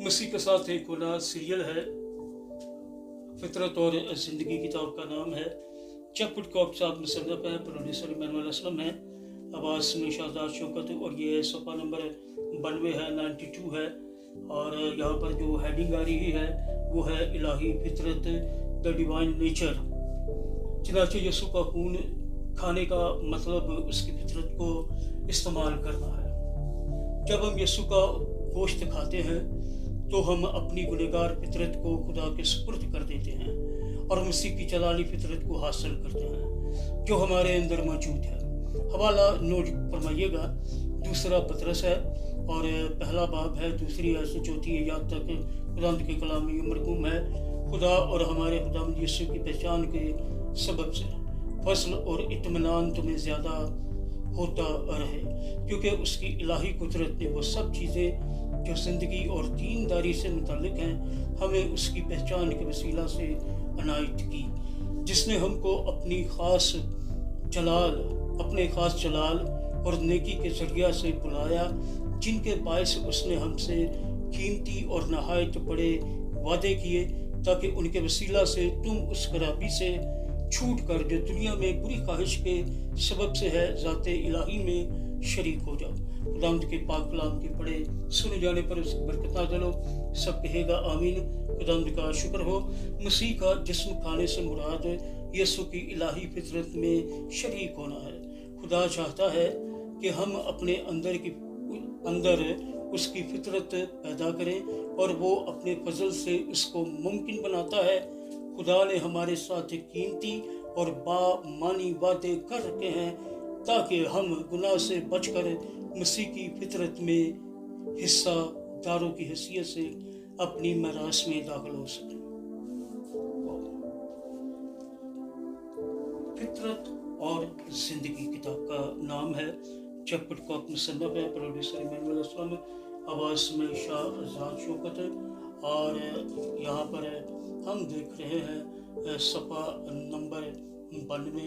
मसीह के साथ एक होना सीरियल है। फितरत और ज़िंदगी किताब का नाम है। चकपुट कॉप साहब मुसन्नफ है, प्रोड्यूसर इमानुअल असलम है, आवाज़ में शाहजाद शौकत, और ये सफ़ा नंबर 92 है, 92 है। और यहाँ पर जो हेडिंग आ रही है वो है इलाही फितरत, द डिवाइन नेचर। चनाचे यसू का खून खाने का मतलब उसकी फितरत को इस्तेमाल करना है। जब हम यसू का गोश्त खाते हैं तो हम अपनी गुनहगार फितरत को खुदा के सुपुर्द कर देते हैं और मसीह की जलाली फितरत को हासिल करते हैं जो हमारे अंदर मौजूद है। हवाला नोट फरमाइएगा, 2 पतरस है और पहला बाब है, 2 से 4 आयत तक खुदावंद के कलाम में मरकूम है। खुदा और हमारे खुदावंद यीशु की पहचान के सबब से फसल और इत्मीनान तुम्हें ज़्यादा होता रहे, क्योंकि उसकी इलाही कुदरत ने वो सब चीज़ें जो ज़िंदगी और दीनदारी से मुतल्लिक हैं हमें उसकी पहचान के वसीला से अनायत की, जिसने हमको अपने ख़ास जलाल और नेकी के ज़रिया से बुलाया, जिनके बायस उसने हमसे कीमती और नहायत बड़े वादे किए, ताकि उनके वसीला से तुम उस खराबी से छूट कर जो दुनिया में बुरी ख्वाहिश के सबब से है ज़ाते इलाही में शरीक हो जाओ। खुदावंद के पाक कलाम के पढ़े सुने जाने पर उसकी बरकत नाज़िल हो। सब कहेगा आमीन। खुदावंद का शुक्र हो। मसीह का जिस्म खाने से मुराद यीशु की इलाही फितरत में शरीक होना है। खुदा चाहता है कि हम अपने अंदर उसकी फितरत पैदा करें और वो अपने फजल से उसको मुमकिन बनाता है। खुदा ने हमारे साथ कीमती और बामानी वादे कर रखे हैं ताकि हम गुनाह से बचकर मसीह की फितरत में हिस्सा दारों की हैसियत से अपनी मैरास में दाखिल हो सकें। फितरत और ज़िंदगी किताब का नाम है। चकपुट कॉप मुसन्नफ है, प्रोड्यूसर इमानुअल असलम, आवाज़ में शाहजाद शौकत। और यहाँ पर हम देख रहे हैं सफ़ा नंबर 92।